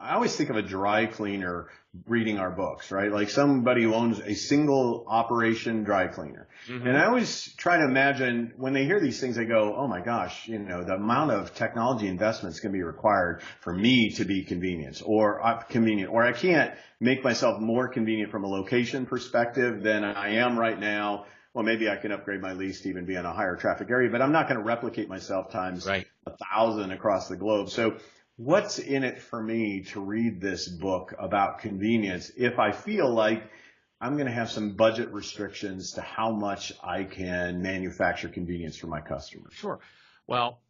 I always think of a dry cleaner reading our books, right? Like somebody who owns a single operation dry cleaner. Mm-hmm. And I always try to imagine when they hear these things, they go, oh my gosh, the amount of technology investments going to be required for me to be convenient, or I can't make myself more convenient from a location perspective than I am right now. Well, maybe I can upgrade my lease to even be in a higher traffic area, but I'm not going to replicate myself times 1,000 across the globe. So what's in it for me to read this book about convenience if I feel like I'm going to have some budget restrictions to how much I can manufacture convenience for my customers? Sure. Well,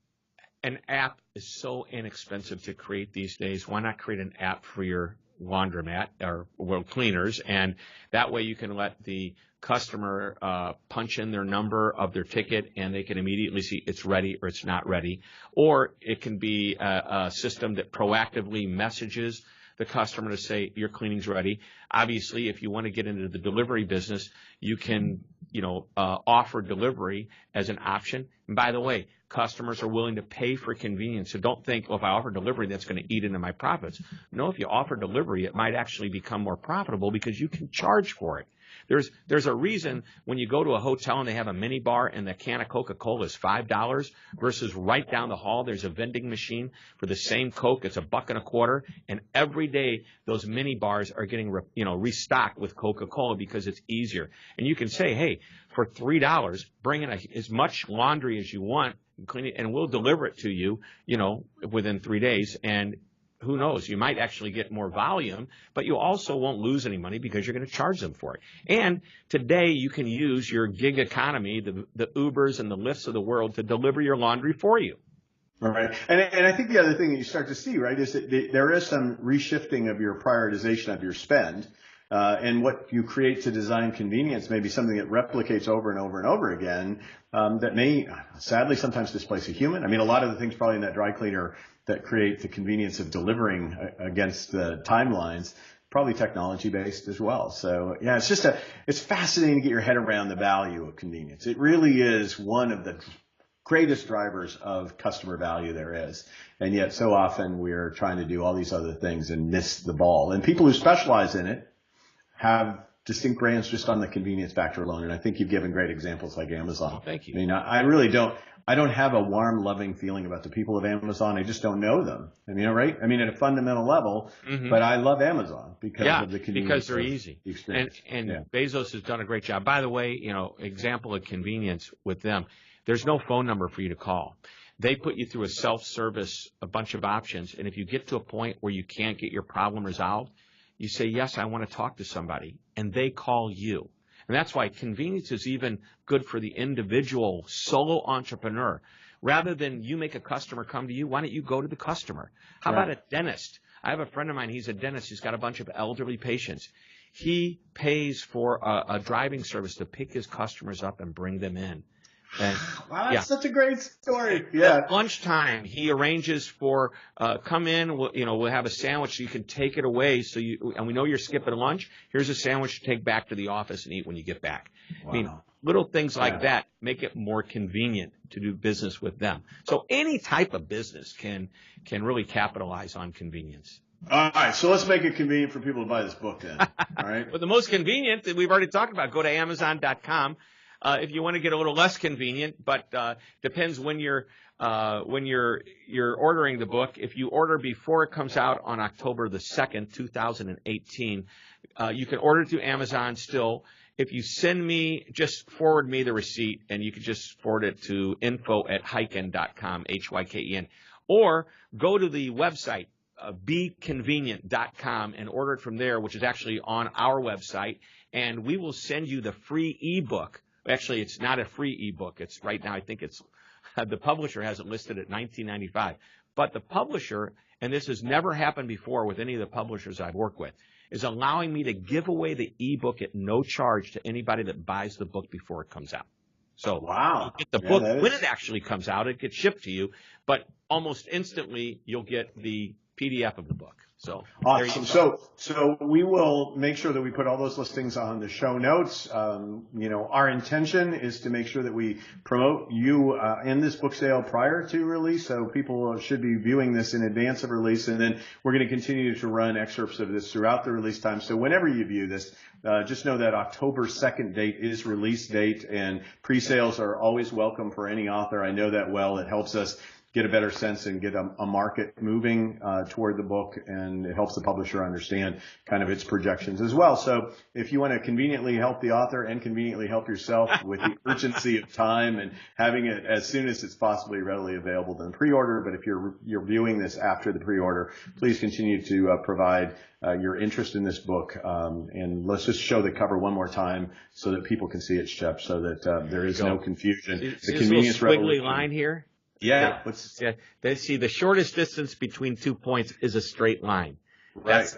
an app is so inexpensive to create these days. Why not create an app for your laundromat or cleaners? And that way you can let the customer punch in their number of their ticket, and they can immediately see it's ready or it's not ready. Or it can be a system that proactively messages the customer to say your cleaning's ready. Obviously, if you want to get into the delivery business, you can offer delivery as an option. And by the way, customers are willing to pay for convenience. So don't think, well, if I offer delivery, that's going to eat into my profits. No, if you offer delivery, it might actually become more profitable because you can charge for it. There's a reason when you go to a hotel and they have a mini bar and the can of Coca-Cola is $5 versus right down the hall there's a vending machine for the same Coke. It's $1.25, and every day those mini bars are getting restocked with Coca-Cola because it's easier. And you can say, hey, for $3, bring in as much laundry as you want and clean it, and we'll deliver it to you, within 3 days. And who knows? You might actually get more volume, but you also won't lose any money because you're going to charge them for it. And today you can use your gig economy, the Ubers and the Lyfts of the world, to deliver your laundry for you. All right. And I think the other thing that you start to see, right, is that there is some reshifting of your prioritization of your spend. And what you create to design convenience may be something that replicates over and over and over again, that may sadly sometimes displace a human. I mean, a lot of the things probably in that dry cleaner that create the convenience of delivering against the timelines, probably technology based as well. So yeah, it's fascinating to get your head around the value of convenience. It really is one of the greatest drivers of customer value there is. And yet so often we're trying to do all these other things and miss the ball. And people who specialize in it have distinct brands just on the convenience factor alone. And I think you've given great examples like Amazon. Thank you. I mean, I really don't have a warm, loving feeling about the people of Amazon. I just don't know them. I mean, right? I mean, at a fundamental level, but I love Amazon because of the convenience. Because they're easy. The experience. And Bezos has done a great job. By the way, example of convenience with them, there's no phone number for you to call. They put you through a self-service, a bunch of options. And if you get to a point where you can't get your problem resolved, you say, yes, I want to talk to somebody, and they call you. And that's why convenience is even good for the individual solo entrepreneur. Rather than you make a customer come to you, why don't you go to the customer? How about a dentist? I have a friend of mine, he's a dentist. He's got a bunch of elderly patients. He pays for a driving service to pick his customers up and bring them in. And, wow, that's such a great story. Yeah. At lunchtime, he arranges for come in. We'll have a sandwich so you can take it away. And we know you're skipping lunch. Here's a sandwich to take back to the office and eat when you get back. Wow. I mean, little things like that make it more convenient to do business with them. So any type of business can really capitalize on convenience. All right, so let's make it convenient for people to buy this book then. All right. But the most convenient that we've already talked about, go to Amazon.com. If you want to get a little less convenient, but depends when you're ordering the book. If you order before it comes out on October the 2nd, 2018, you can order it through Amazon still. If you just forward me the receipt, and you can just forward it to info@hyken.com, HYKEN, or go to the website, beconvenient.com, and order it from there, which is actually on our website, and we will send you the free ebook. Actually, it's not a free ebook. It's right now, I think it's the publisher has it listed at $19.95. But the publisher, and this has never happened before with any of the publishers I've worked with, is allowing me to give away the ebook at no charge to anybody that buys the book before it comes out. So wow, you get the book when it actually comes out. It gets shipped to you, but almost instantly you'll get the PDF of the book. So there you Awesome. go. So we will make sure that we put all those listings on the show notes. Our intention is to make sure that we promote you in this book sale prior to release. So people should be viewing this in advance of release. And then we're going to continue to run excerpts of this throughout the release time. So whenever you view this, just know that October 2nd date is release date, and pre-sales are always welcome for any author. I know that well. It helps us get a better sense and get a market moving toward the book, and it helps the publisher understand kind of its projections as well. So if you want to conveniently help the author and conveniently help yourself with the urgency of time and having it as soon as it's possibly readily available, then pre-order. But if you're viewing this after the pre-order, please continue to provide your interest in this book. And let's just show the cover one more time so that people can see it, Shep, so that there is no confusion. The convenience squiggly line here. Yeah. They see the shortest distance between 2 points is a straight line. Right.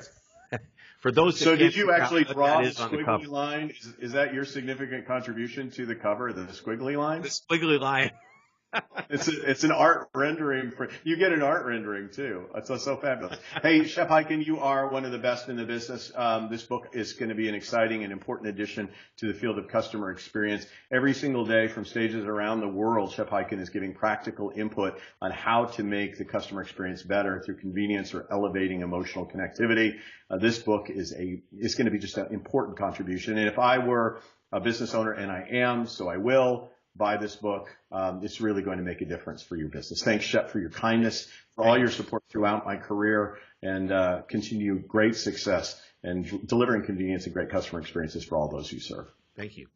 For those So did you actually draw the squiggly squiggly line? Is that your significant contribution to the cover, the squiggly line? The squiggly line. It's an art rendering. You get an art rendering too. It's so fabulous. Hey, Shep Hyken, you are one of the best in the business. This book is going to be an exciting and important addition to the field of customer experience. Every single day from stages around the world, Shep Hyken is giving practical input on how to make the customer experience better through convenience or elevating emotional connectivity. This book is going to be just an important contribution. And if I were a business owner, and I am, so I will buy this book. It's really going to make a difference for your business. Thanks, Shep, for your kindness, for all your support throughout my career, and continue great success and delivering convenience and great customer experiences for all those you serve. Thank you.